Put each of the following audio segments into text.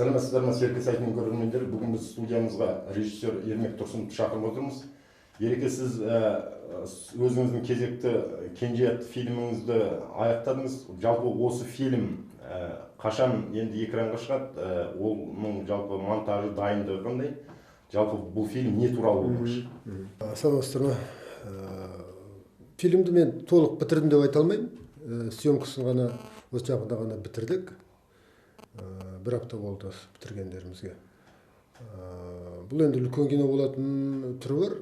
Саламатсыздар ма, Серке сайтының көрермендері. Бүгін біз студиямызға режиссер Ермек Тұрсыновты шақырып отырмыз. Ереке, сіз өзіңіздің кезекті Кенже атты фильміңізді аяқтадыңыз. Жалпы осы фильм қашан енді экранға шығады? Оның жалпы монтажы, дайындығы қандай? Жалпы бұл фильм не туралы болмақшы? Саламатсыздар ма? Фильмді мен толық бітірдім деп айта алмаймын. Съемкасын ғана осы жақында ғана бітірдік. Бір апта болды бітіргендерімізге. Бұл енді үлкен кино болатын түрі бар.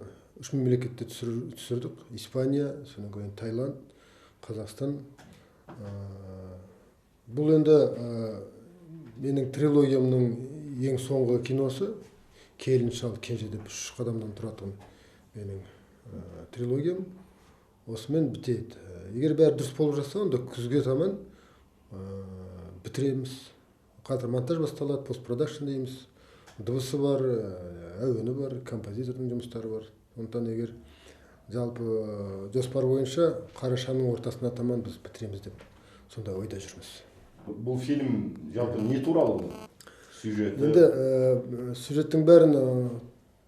3 мемлекетте түсірдік. Испания, содан кейін Таиланд, Қазақстан. Бұл енді менің трилогиямның ең соңғы киносы. Келін, шал, кенже деп 3 қадамнан тұратын менің трилогиям. Осымен бітеді. Егер бәрі дұрыс болып жатса, онда күзге таман бітіреміз. Қазір монтаж басталады, постпродакшн дейміз. Дыбысы бар, әуені бар, композитордың жұмыстары бар. Сондықтан егер жалпы жоспар бойынша қарашаның ортасына таман біз бітіреміз деп сонда ойда жүрміз. Бұл фильм жалпы не туралы сюжеті? Енді сюжеттің бәрін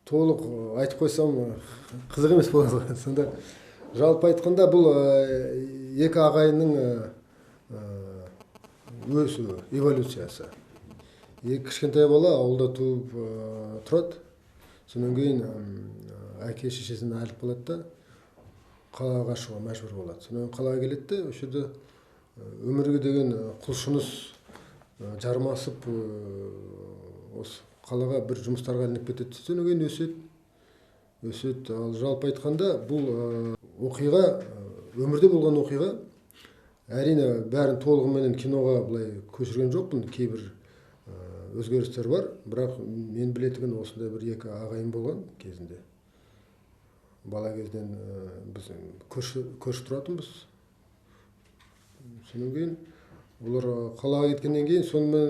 толық айтып қойсам қызық емес болады. Сонда жалпы айтқанда бұл екі ағайынның өсуі, эволюциясы. Екі кішкентай бала ауылда туып тұрады. Содан кейін әке шешесін айырылып қалады да қалаға шығуға мәжбүр болады. Содан қалаға келеді де, осы жерде өмірге деген құлшыныс жармасып, осы қалаға бір жұмыстарға ілініп кетеді. Содан кейін өседі. Ал жалпы айтқанда бұл оқиға, өмірде болған оқиға. Әрине бәрін толығыменен киноға былай көшірген жоқпын, кейбір өзгерістер бар, бірақ мен білетінім осындай бір екі ағайын болған кезінде. Бала кезден біз көрші тұратынбыз. Содан кейін олар қалаға кеткеннен кейін сонымен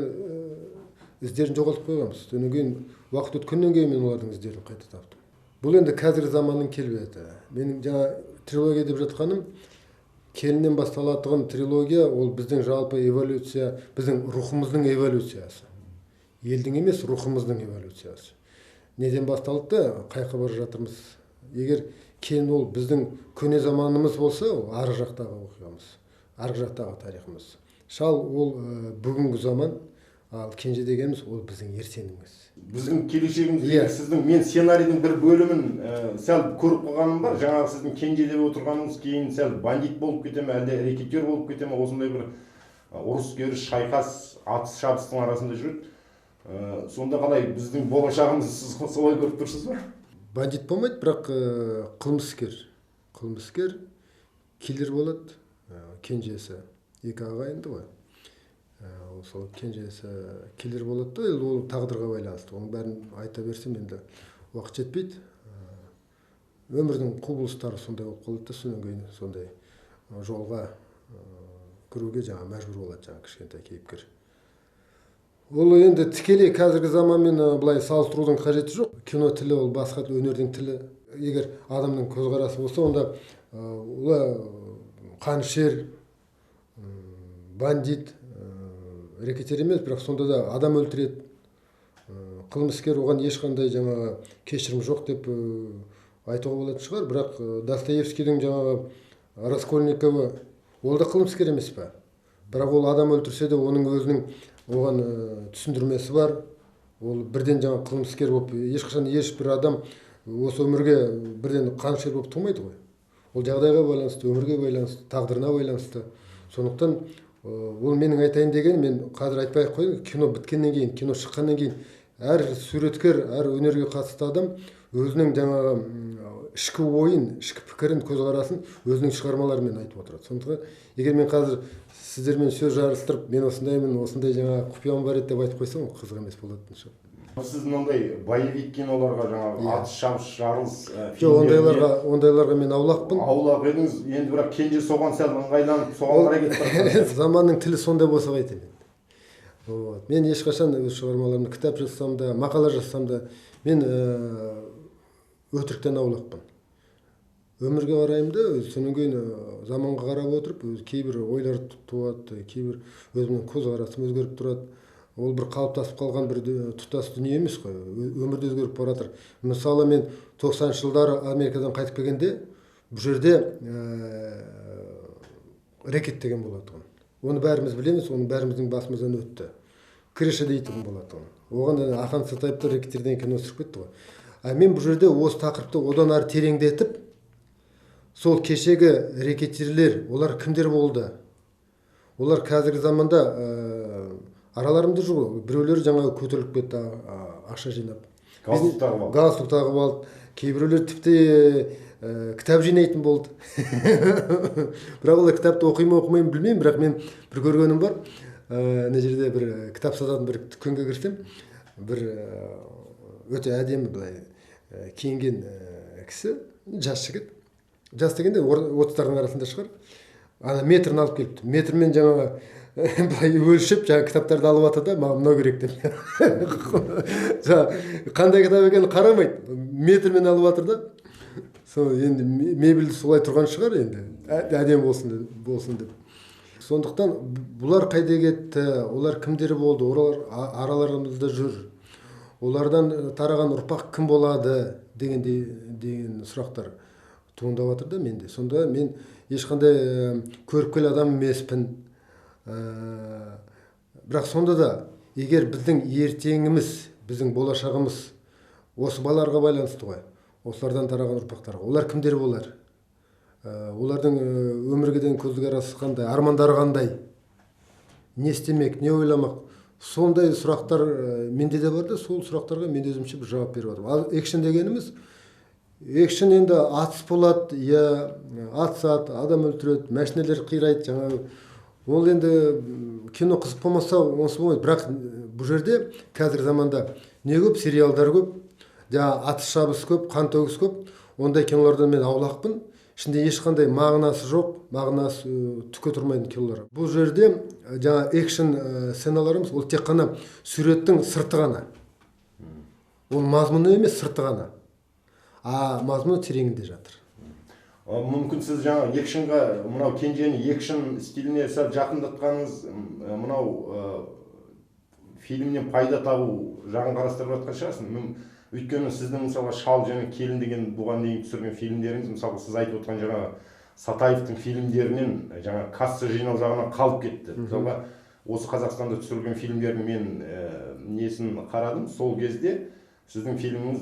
іздерін жоғалтып қойғанбыз. Содан кейін уақыт өткеннен кейін мен олардың іздерін қайта таптым. Бұл енді қазіргі заманның келбеті. Менің жаңа трилогия деп жатқаным, келіннен басталатығын трилогия, ол біздің жалпы эволюция, біздің рухымыздың эволюциясы. Елдің емес, рухымыздың эволюциясы. Неден басталды да, қайқа бара жатырмыз. Егер келін ол біздің көне заманымыз болса, ол арғы жақтағы оқиғамыз, арғы жақтағы тарихымыз. Шал ол бүгінгі заман, ал кенже дегеніміз ол біздің ертеңіміз. Біздің келешегіміз, сіздің, мен сценарийдің бір бөлімін сәл көріп қалғаным бар. Жаңағы сіздің кенже деп отырғаныңыз кейін сәл бандит болып кете ме, әлде рекетер болып кете ме, осындай бір ұрыс керіс, шайқас, атыс шабыстың арасында жүреді. Сонда қалай біздің болашағымыз сіз солай көріп тұрсыз ба? Бандит болмайды, бірақ қылмыскер киллер болады. Кенжесі екі ағайынды ғой. Сол кенжесі киллер болады да, ол тағдырға байланысты. Оның бәрін айта берсем енді уақыт жетпейді. Өмірдің құбылыстары сондай болып қалады да, содан кейін сондай жолға кіруге жаңа мәжбүр болады жаңа кішкентай кейіпкер. Ол енді тікелей қазіргі заманмен былай салыстырудың қажеті жоқ. Кино тілі ол басқа, өнердің тілі. Егер адамның көзқарасы болса, онда олар қанішер, бандит, рекетер емес, бірақ сонда да адам өлтіреді. Қылмыскер, оған ешқандай жаңағы кешірім жоқ деп айтуға болатын шығар, бірақ Достоевскийдің жаңағы Раскольниковы ол да қылмыскер емес па? Бірақ ол адам өлтірсе де оның өзінің оған түсіндірмесі бар. Ол бірден жаңа қылмыскер болып, ешқашан ешбір адам осы өмірге бірден қанішер болып тумайды ғой. Ол жағдайға байланысты, өмірге байланысты, тағдырына байланысты. Сондықтан ол менің айтайын деген, мен қазір айтпай-ақ қойын, кино біткеннен кейін, кино шыққаннан кейін әр суреткер, әр өнерге қатысты адам өзінің жаңағы ішкі ойын, ішкі пікірін, көзқарасын өзінің шығармаларымен айтып отырады. Сондықтан егер мен қазір сіздермен сөз жарыстырып, мен осындаймын, осындай жаңағы құпиям бар еді деп айтып қойсам, қызық емес болатын шығар. Сіз мынандай боевик киноларға жаңағы атыс шабыс жарылыс жоқ, ондайларға мен аулақпын. Аулақ едіңіз, енді бірақ кенже соған сәл ыңғайланып, соған қарай кетіп бара жатырсыз. Заманның тілі сондай болса қайтемін. Мен ешқашан өз шығармаларымды кітап жазсам да, мақала жазсам да, мен өтіріктен аулақпын. Өмірге қараймын да, содан кейін заманға қарап отырып, кейбір ойлар туады, кейбір өзімнің көзқарасым өзгеріп тұрады. ол бір қалыптасып қалған бір тұтас дүние емес қой. Өмірде өзгеріп бара жатыр. Мысалы мен 90 жылдары Америкадан қайтып келгенде бұл жерде рекет деген болатын. Оны бәріміз білеміз, оны бәріміздің басымыздан өтті. Крыша дейтін болатын. Оған Ақан Сатаевтың рекеттерден кино түсіріп кетті ғой. Мен бұл жерде осы тақырыпты одан ары тереңдетіп, сол кешегі рекетерлер, олар кімдер болды? Олар қазіргі заманда араларында жоқ. Біреулер жаңағы көтеріліп кетті, ақша жинап. Галстук тағып алды. Кейбіреулер тіпті кітап жинайтын болды. Бірақ олар кітапты оқимын білмеймін, бірақ мен бір көргенім бар. Мына жерде бір кітап сататын бір дүкенге кірсем, бір өте әдемі былай киінген кісі, жас жігіт. Жас дегенде 30-тардың арасында шығар. Ана метрін алып келіпті. Метрмен жаңағы былай өлшеп, жаңағы кітаптарды алып жатыр да, маған мынау керек деп. Қандай кітап екенін қарамайды. Метрмен алып жатыр да. Сол енді мебельді солай тұрған шығар енді. Әдемі болсын деп. Сондықтан бұлар қайда кетті, олар кімдер болды, олар араларымызда жүр. Олардан тараған ұрпақ кім болады деген сұрақтар туындап жатыр да менде. Сонда мен ешқандай көріпкел адам емеспін. Бірақ сонда да егер біздің ертеңіміз, біздің болашағымыз осы балаларға байланысты ғой. Осылардан тараған ұрпақтарға. Олар кімдер болар? Олардың өмірге деген көзқарасы қандай, армандары қандай? Не істемек, не ойламақ? Сондай сұрақтар менде де бар да, сол сұрақтарға мен өзімше бір жауап беріп жатырмын. Ал экшен дегеніміз, экшен енді атыс болады, я атысады, адам өлтіреді, машиналар қирайды, жаңағы. Ол енді кино қызық болмаса, онсы болмайды. Бірақ бұл жерде қазіргі заманда не көп, сериалдар көп, атыс шабыс көп, қан төгіс көп. Ондай кинолардан мен аулақпын. Ішінде ешқандай мағынасы жоқ, мағынасы түкке тұрмайтын кинолар. Бұл жерде жаңа экшен сценаларымыз ол тек қана суреттің сырты ғана. Ол мазмұны емес, сырты ғана. Мазмұны тереңінде жатыр. Мүмкін сіз жаңа экшенға, мынау Кенжені экшен стиліне сәл жақындатқаныңыз, мынау фильмнен пайда табу жағын қарастырып жатқан шығарсың. Өйткені сіздің мысалға Шал және Келін деген бұған дейін түсірген фильмдеріңіз, мысалға сіз айтып отырған жаңа Сатаевтың фильмдерінен жаңа касса жинау жағынан қалып кетті. Мысалға осы Қазақстанда түсірілген фильмдердің мен несін қарадым, сол кезде сіздің фильміңіз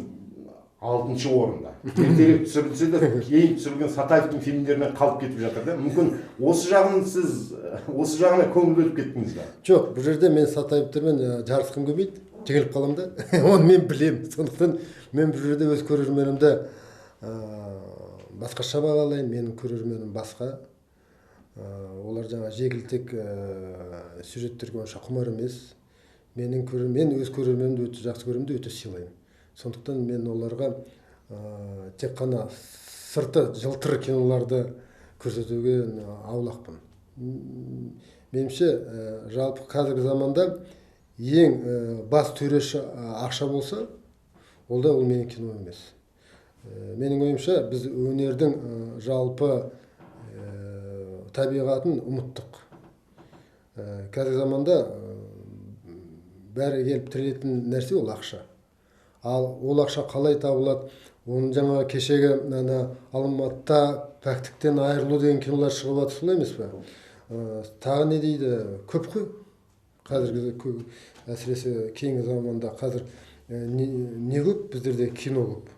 6-шы орында. Ертерек түсірілсе де кейін түсірілген Сатаевтың фильмдерінен қалып кетіп жатыр да. Мүмкін осы жағын сіз осы жағына көңіл бөліп кеттіңіз ба? Жоқ, бұл жерде мен Сатаевтермен жарысқым келмейді. Жеңіліп қалам да. Оны мен білем. Сондықтан мен бұл жерде өз көрерменімді басқаша бағалаймын. Менің көрерменім басқа. Олар жаңа жеңілтек сюжеттерге онша құмар емес. Мен өз көрерменімді өте жақсы көремін де өте сыйлаймын. Сондықтан мен оларға тек қана сырты жылтыр киноларды көрсетуге аулақпын. Меніңше жалпы қазіргі заманда ең бас төреші ақша болса, ол да ол менің кино емес. Менің ойымша біз өнердің жалпы табиғатын ұмыттық. Қазіргі заманда бәрі келіп тірелетін нәрсе ол ақша. Ал ол ақша қалай табылады? Оның жаңа кешегі Алматыда пәктіктен айырылу деген кинолар шығып жатыр, солай емес пе? Тағы не дейді? Көп қой. Қазіргі әсіресе кейінгі заманда қазір не көп? Біздерде кино көп.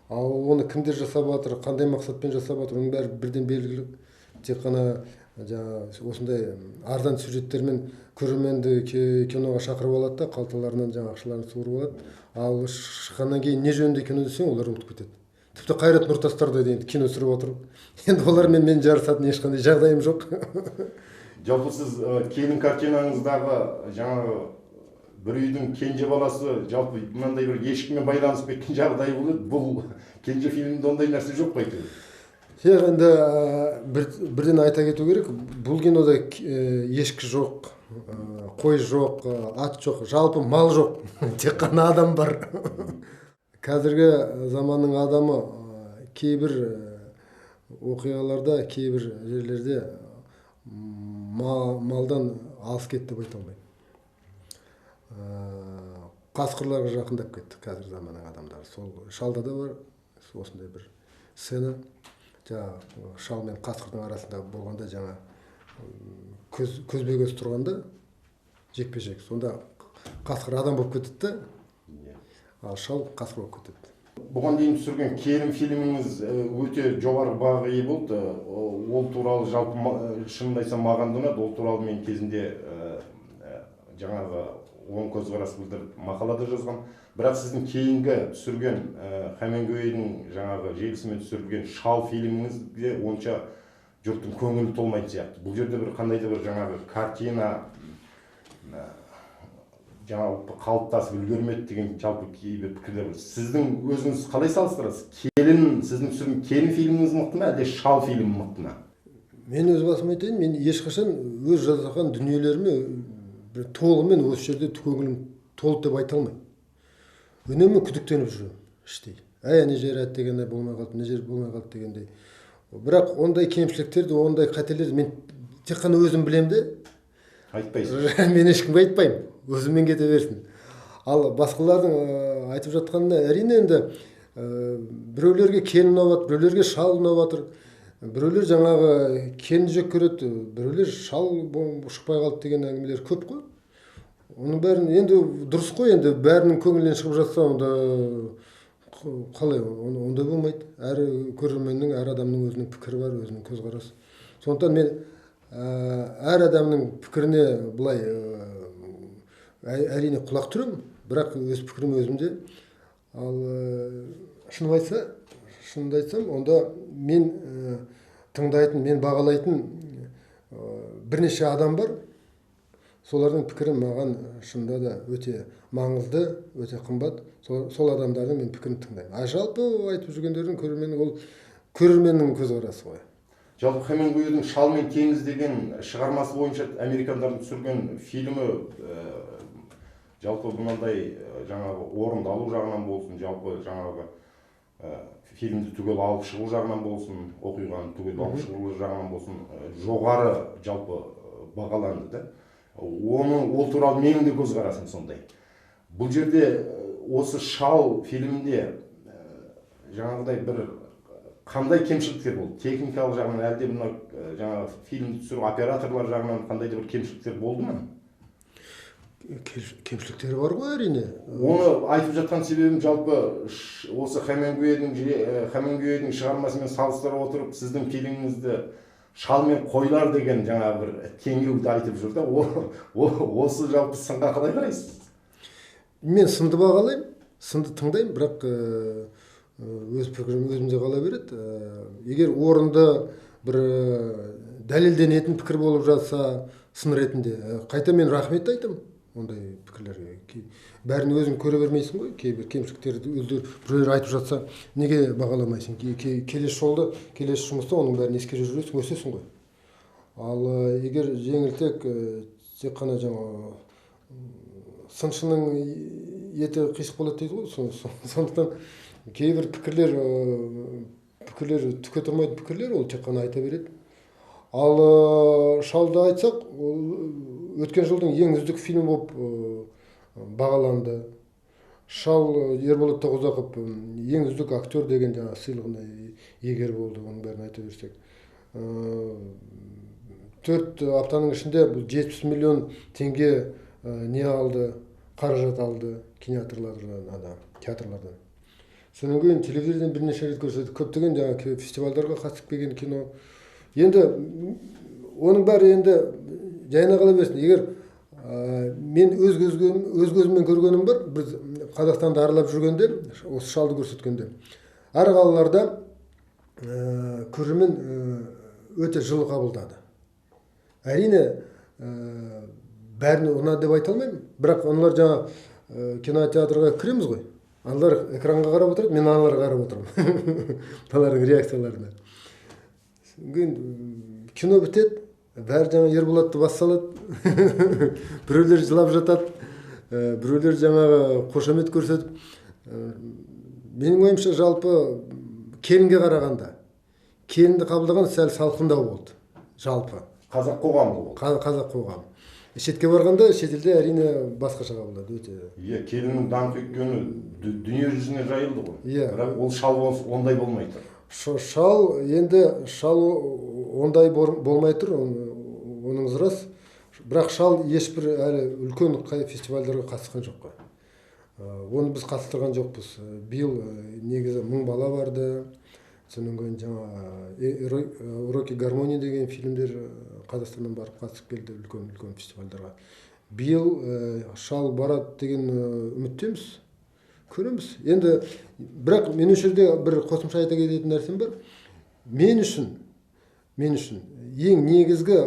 Ал оны кімдер жасап жатыр, қандай мақсатпен жасап жатыр, оның бәрі бірден белгілі. Тек қана осындай арзан сюжеттермен көрерменді киноға шақырып алады да, қалталарынан ақшаларын суырып алады. Ал шыққаннан кейін не жөнінде кино десең, олар ұмытып кетеді. Тіпті Қайрат Нұртастар да енді кино түсіріп отыр. Енді олармен мен жарысатын ешқандай жағдайым жоқ. Жалпы сіз Келін картинаңыздағы жаңағы бір үйдің кенже баласы жалпы мынандай бір ешкіммен байланысып кеткен жағдай болады. Бұл кенже фильмінде ондай нәрсе жоқ па екен? Енді бірден айта кету керек, бұл кинода ешкі жоқ, қой жоқ, ат жоқ, жалпы мал жоқ, тек қана адам бар. Қазіргі заманның адамы кейбір оқиғаларда, кейбір жерлерде малдан алыс кетті деп айта алмаймын. қасқырларға жақындап кетті қазір заманның адамдары. Сол шалда да бар осындай бір сцена. Жаңағы шал мен қасқырдың арасында болғанда, жаңа көзбе-көз тұрғанда жекпе-жек. Сонда қасқыр адам болып кетеді да, ал шал қасқыр болып кетеді. Бұған дейін түсірген Керім фильміңіз өте жоғары бағаға ие болды. Ол туралы жалпы шынымды айтсам маған да ұнады. Ол туралы мен кезінде жаңағы оң көзқарас білдіріп мақалада жазған. Бірақ сіздің кейінгі түсірген Хемингуэйдің жаңағы желісімен түсірілген Шал фильміңізге онша жұрттың көңілі толмайтын сияқты. Бұл жерде бір қандай да бір жаңағы картина жаңағы қалыптасып үлгермеді деген жалпы кейбір пікірлер бар. Сіздің өзіңіз қалай салыстырасыз? Сіздің түсірген Келін фильміңіз мықты ма, әлде Шал фильмі мықты ма? Мен өз басым айтайын, мен ешқашан өз жазған дүниелеріме толығымен осы жерде көңілім толды деп айта алмаймын. Үнемі күдіктеніп жүремін іштей. Ана жері дегенде болмай қалды, мына жері болмай қалды дегендей. Бірақ ондай кемшіліктерді, ондай қателерді мен тек қана өзім білемін де. Айтпайсыз. Мен ешкімге айтпаймын. Өзіммен кете берсін. Ал басқалардың айтып жатқанында әрине енді біреулерге келін ұнап, біреулерге шал ұнап, біреулер жаңағы келін жек көреді, біреулер шал шықпай қалды деген әңгімелер көп қой. Оның бәрін енді дұрыс қой, енді бәрінің көңілінен шығып жатса, онда қалай, онда болмайды. Әр көрерменнің, әр адамның өзінің пікірі бар, өзінің көзқарасы. Сондықтан мен әр адамның пікіріне былай әрине құлақ түремін, бірақ өз пікірім өзімде. Ал шынымды айтсам, онда мен тыңдайтын, мен бағалайтын бірнеше адам бар. Солардың пікірі маған шынында да өте маңызды, өте қымбат. Сол адамдардың мен пікірін тыңдаймын. А жалпы айтып жүргендердің көрерменнің көзқарасы ғой. Жалпы Хемингуэйдің Шал мен теңіз деген шығармасы бойынша американдардың түсірген фильмі жалпы мынандай жаңағы орындалу жағынан болсын, жалпы жаңағы фильмді түгел алып шығу жағынан болсын, оқиғаны түгел алып шығу жағынан болсын, жоғары жалпы бағаланды да. Ол туралы менің де көзқарасым сондай. Бұл жерде осы Шал фильмінде жаңағыдай бір қандай кемшіліктер болды? Техникалық жағынан, әлде мына жаңағы фильмді түсіру операторлар жағынан қандай да бір кемшіліктер болды ма? Кемшіліктері бар ғой әрине. Оны айтып жатқан себебім жалпы осы Хемингуэйдің шығармасымен салыстыра отырып, сіздің фильміңізді Шал мен қойлар деген жаңағы бір теңеуді айтып жүр да. Осы жалпы сынға қалай қарайсыз? Мен сынды бағалаймын, сынды тыңдаймын, бірақ өз пікірім өзімде қала береді. Егер орынды бір дәлелденетін пікір болып жатса, сын ретінде, қайта мен рахмет айтамын ондай пікірлерге. Бәрін өзің көре бермейсің ғой, кейбір кемшіліктерді біреулер айтып жатса, неге бағаламайсың? Келесі жұмыста оның бәрін ескере жүресің, өсесің ғой. Ал егер жеңілтек тек қана жаңағы сыншының еті қисық болады дейді ғой. Сондықтан кейбір пікірлер түке тұрмайтын пікірлер, ол тек қана айта береді. Ал Шалды айтсақ, өткен жылдың ең үздік фильмі болып бағаланды. Шал Ерболат Тоғызақов ең үздік актер деген жаңа сыйлығына иегер болды, оның бәрін айта берсек. 4 аптаның ішінде бұл 70 миллион теңге не алды, қаражат алды театрлардан. Сонан кейін телевизордан бірнеше рет көрсетті, көптеген жаңа фестивальдарға қатысып келген кино. Енді оның бәрі енді жайына қала берсін. Егер мен өз көзіммен көргенім бар, біз Қазақстанды аралап жүргенде, осы Шалды көрсеткенде, әр қалаларда көрермен өте жылы қабылдады. Әрине бәріне ұнады деп айта алмаймын, бірақ аналар жаңа кинотеатрға кіреміз ғой. Аналар экранға қарап отырады, мен аналарға қарап отырмын. Аналардың реакцияларына. Кино бітеді, бәрі жаңа Ерболатты бас салады. Біреулер жылап жатады, біреулер жаңағы қошемет көрсетіп. Менің ойымша жалпы келінге қарағанда, келінді қабылдаған сәл салқындау болды. Жалпы. Қазақ қоғамы болды. Қазақ қоғамы. шетке барганда шет элде әрине башкача кабылдады өтө. Иә, келіннің даңқы өйткені дүние жүзіне жайылды ғой. Иә. Бірақ ол шал ондай болмай тұр. Шал ондай болмай тұр, оныңыз рас. Бірақ шал ешбір әлі үлкен фестивальдарға қатысқан жоқ қой. Оны біз қатыстырған жоқпыз. Биыл негізі 1000 бала барды. Сонан кейін жаңа уроки гармония деген фильмдер Қазақстаннан барып қатысып келді үлкен фестивальдарға. Биыл шал барады деген үміттеміз. Көреміз. Енді бірақ мен осы жерде бір қосымша айта кететін нәрсем бар. Мен үшін ең негізгі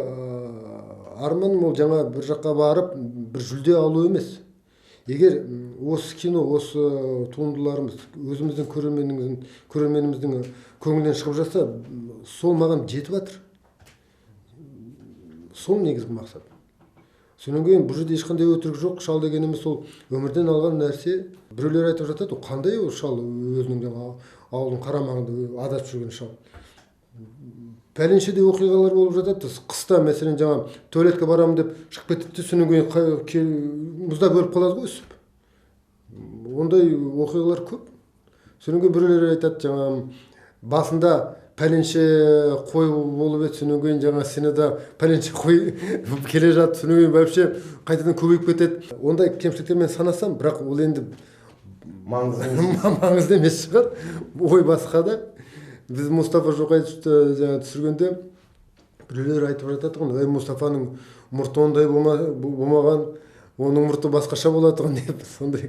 арманым ол жаңа бір жаққа барып бір жүлде алу емес. Егер осы кино, осы туындыларымыз өзіміздің көрерменіміздің көңілінен шығып жатса, сол маған жетіп жатыр. Сол негізгі мақсат. Сонан кейін бұл жерде ешқандай өтірік жоқ. Шал дегеніміз сол өмірден алған нәрсе. Біреулер айтып жатады, қандай ол шал өзінің ауылдың қарамағында адасып жүрген шал. Пәленшеде оқиғалар болып жатады. Қыста мәселен жаңа туалетке барамын деп шығып кетті, сонан кейін мұздап өліп қалады ғой өсіп. Ондай оқиғалар көп. Сонан кейін біреулер айтады, жаңа басында пәленше қой болып еді, сонан кейін жаңа сенада пәленше қой келе жатты, сонан кейін вообще қайтадан көбейіп кетеді. Ондай кемшіліктермен санасам, бірақ ол енді маңызды емес шығар. Ой басқа да. Біз Мұстафа Шоқайұлы жаңа түсіргенде біреулер айтып жатады ғой, Мұстафаның мұрты ондай болмаған, оның мұрты басқаша болады ғой деп, сондай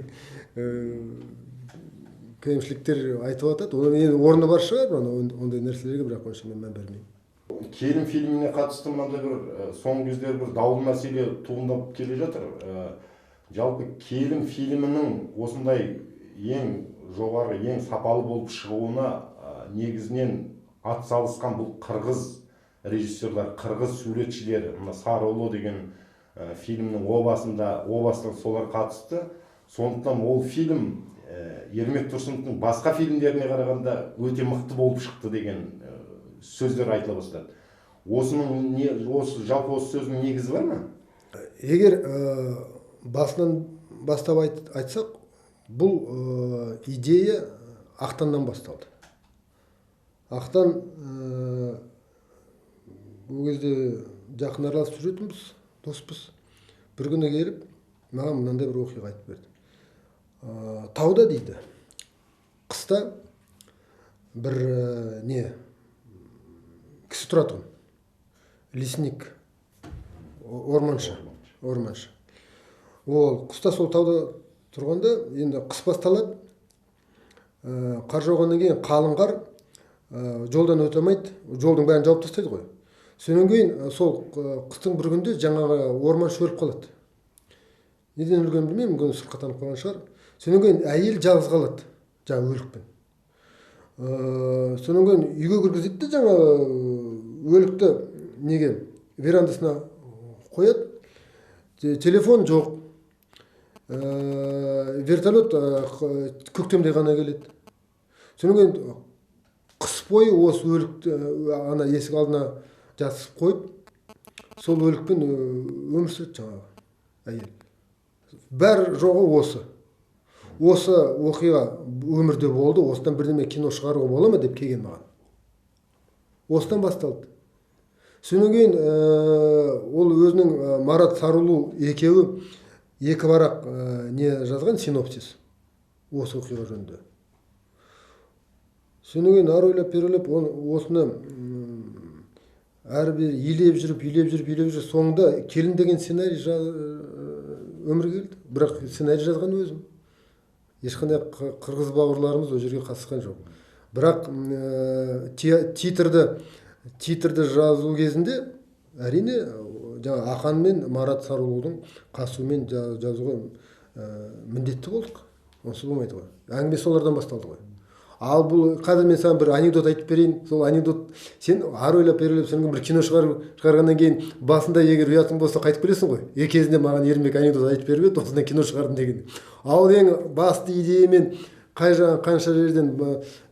кемшіліктер айтып жатады. Оның орны бар шығар, ондай нәрселерге, бірақ онша мен мән бермеймін. Келін фильміне қатысты мынандай бір соңғы кездері бір даулы мәселе туындап келе жатыр. Жалпы келін фильмінің осындай ең жоғары, ең сапалы болып шығуына негізінен ат салысқан бұл қырғыз режиссерлар, қырғыз суретшілер, Сарыұлы деген фильмнің обасынан солар қатысты. Сондықтан ол фильм Ермек Тұрсыновтың басқа фильмдеріне қарағанда өте мықты болып шықты деген сөздер айтыла бастады. Жалпы осы сөздің негізі бар ма? Егер басынан бастап айтсақ, бұл идея Ақтаннан басталды. Ақтан ол кезде жақын араласып жүретінбіз, доспыз. Бір күні келіп, маған мынандай бір оқиға айтып берді. Тауда дейді, қыста бір кісі тұратын, лесник, орманшы. Ол қыста сол тауда тұрғанда, енді қыс басталады, қар жауғаннан кейін қалың қар жолдан өте алмайды, жолдың бәрін жауып тастайды ғой. Сонан кейін сол қыстың бір күнде жаңағы орман шөліп қалады. Неден өлгенін білмеймін, мүмкін сырқаттанып қалған шығар. Сонан кейін әйел жалғыз қалады, жаңа өлікпен. Сонан кейін үйге кіргізеді, жаңа өлікті неге верандасына қояды. Телефон жоқ. Вертолет көктемде ғана келеді. Сонан кейін қыс бойы осы өлікті ана есік алдына жатып қойып, сол өлікпен өмір сүреді жаңағы әйел. Бәрі жоғы осы. Осы оқиға өмірде болды, осыдан бірдеме кино шығаруға бола ма деп келген маған. Осыдан басталды. Сонан кейін ол өзінің Марат Сарыұлы екеуі екі барақ не жазған, синопсис осы оқиға жөнінде. Сонан кейін ары ойлап, бері ойлап, осыны әрі-бері елеп жүріп, соңында келін деген сценарий өмірге келді. Бірақ сценарий жазған өзім. Ешқандай қырғыз бауырларымыз ол жерге қатысқан жоқ. Бірақ титрді жазу кезінде әрине жаңа Ақан мен Марат Сарыұлының қатысуымен жазуға міндетті болдық. Онсыз болмайды ғой. Әңгіме солардан басталды ғой. Ал бұл қазір мен саған бір анекдот айтып берейін. Сол анекдот сен ары ойлап бері ойлап сен бір кино шығарғаннан кейін басында егер ұятың болса қайтып келесің ғой. Кезінде маған Ермек анекдот айтып беріп еді, осындай кино шығардым деген. Ал ең басты идеямен қанша жерден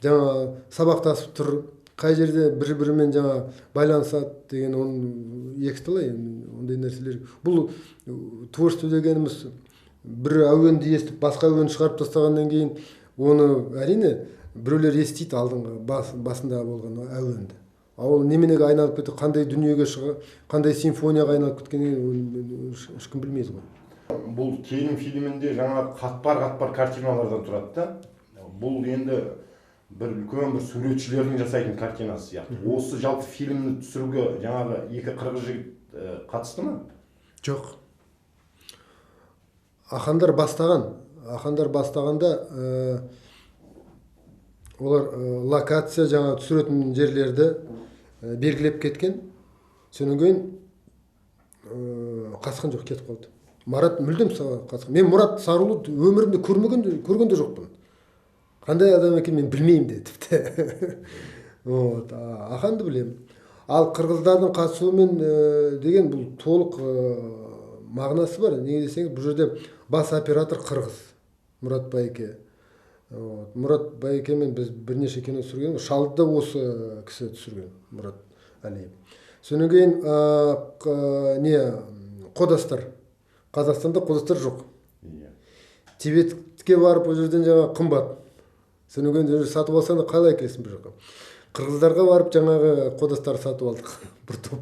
жаңа сабақтасып тұр, қай жерде бір бірімен жаңа байланысады деген оның екіталай ондай нәрселер. Бұл творчество дегеніміз бір әуенді естіп басқа әуен шығарып тастағаннан кейін оны әрине біреулер естиді алдыңғы басында болған әуенді. Ал неменеге айналып кетті, қандай дүниеге қандай симфонияға айналып кеткенін ешкім білмейді ғой. Бұл телім фильмінде жаңа қатпар картиналардан тұрады да. Бұл енді бір үлкен бір суретшілердің жасайтын картинасы сияқты. Осы жалпы фильмді түсіруге жаңағы екі қырғыз жігіт қатысты ма? Жоқ. Ахандар бастағанда олар локация жаңа түсіретін жерлерді белгілеп кеткен. Содан кейін қатысқан жоқ, кетіп қалды. Марат мүлдем қатысқан. Мен Мұрат Сарылуды өмірімде көрген де жоқпын. Қандай адам екен мен білмеймін де тіпті. Аханды білемін. Ал қырғыздардың қатысуымен деген бұл толық мағынасы бар. Неге десеңіз, бұл жерде бас оператор қырғыз, Мұрат Байке. Мұрат Байкемен біз бірнеше кино түсірген. Шалды да осы кісі түсірген, Мұрат Әлиев. Содан кейін қодастар. Қазақстанда қодастар жоқ. Тибетке барып ол жерден жаңа қымбат. Содан кейін сатып алсаң қалай келесің бір жаққа. Қырғыздарға барып жаңағы қодастар сатып алдық. Бір топ.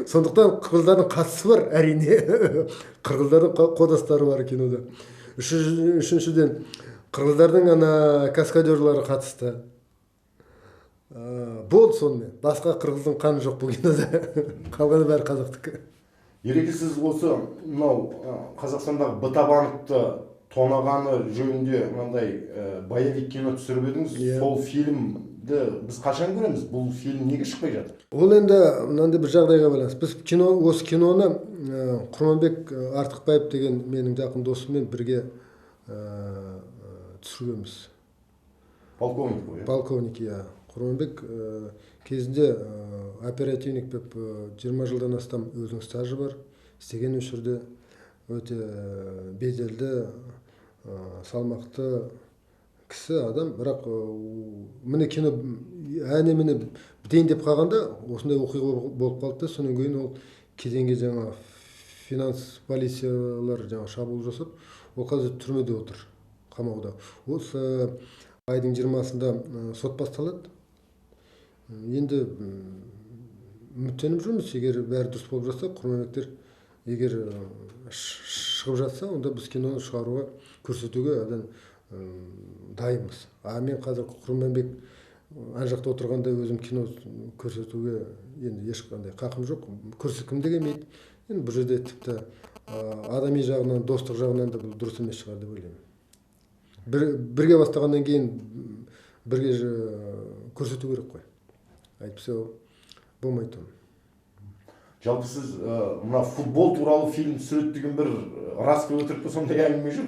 Сондықтан қырғыздардың қатысы бар, әрине. Қырғыздардың қодастары бар кинода. Үшіншіден қырғыздардың каскадерлары қатысты. Болды сонымен. Басқа қырғыздың қаны жоқ бұл кинода. Қалғаны бәрі қазақтікі. Ереке, сіз осы Қазақстандағы бытабановты тонағаны жөнінде мынандай боевик кино түсіріп едіңіз. Сол фильмді біз қашан көреміз? Бұл фильм неге шықпай жатыр? Ол енді мынандай бір жағдайға байланысты. Біз осы киноны Құрманбек Артықбаев деген менің жақын досыммен бірге түсіргенбіз. Полковник қой. Полковник, иә. Құрманбек кезінде оперативник болып 20 жылдан астам өзінің стажы бар. Істеген осы жерде өте беделді, салмақты кісі адам. Бірақ міне кино міне бітейін деп қалғанда осындай оқиға болып қалды. Содан кейін ол кезеңге жаңа финанс полициялар жаңа шабуыл жасап, ол қазір түрмеде отыр, қамауда. Осы айдың 20-сында сот басталады. Енді үміттеніп жүрміз, егер бәрі дұрыс болып жатса, Құрманбектер егер шығып жатса, онда біз киноны шығаруға, көрсетуге дайынбыз. Мен қазір Құрманбек ана жақта отырғанда өзім кино көрсетуге енді ешқандай қақым жоқ, көрсеткім де келмейді. Енді бұл жерде тіпті адами жағынан, достық жағынан да бұл дұрыс емес шығар деп ойлаймын. Бірге бастағаннан кейін бірге көрсету керек қой. Айтпаса болмайды. Жалпы сіз мына футбол туралы фильм түсіреді деген бір рас болып өтірік пе, сондай әңгіме жүр?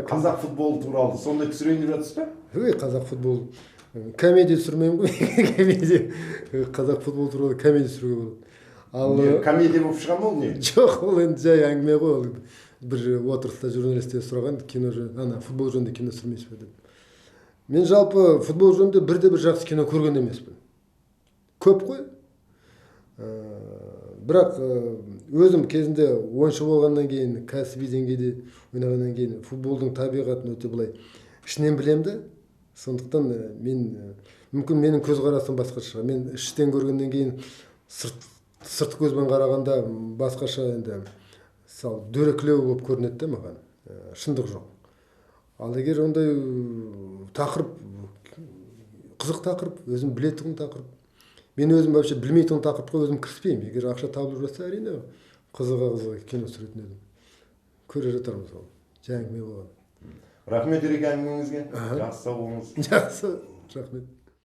Қазақ футбол туралы сондай түсірейін деп жатсыз ба? Қазақ футбол комедия түсірмеймін ғой. Қазақ футбол туралы комедия түсіруге болады. Комедия болып шыға ма ол не? Жоқ, ол енді жай әңгіме ғой. Бір отырыста журналистер сұраған, футбол жөнінде кино түсірмейсіз бе деп. Мен жалпы футбол жөнінде бірде-бір жақсы кино көрген емеспін. Көп қой. Бірақ өзім кезінде ойыншы болғаннан кейін, кәсіби деңгейде ойнағаннан кейін футболдың табиғатын өте былай ішінен білемін де. Сондықтан мүмкін менің көзқарасым басқаша. Мен іштен көргеннен кейін сырт көзбен қарағанда басқаша енді дөрекілеу болып көрінеді де маған. Шындық жоқ. Ал егер ондай тақырып, қызық тақырып, өзім білетін тақырып, мен өзім вообще білмейтін тақырыпқа өзім кіріспеймін. Егер ақша табылып жатса, әрине қызыға кино түсіретін едім. Көре жатармыз ол. Жай әңгіме болған. Рахмет Ереке әңгімеңізге. Жақсы сау болыңыз. Жақсы, рахмет.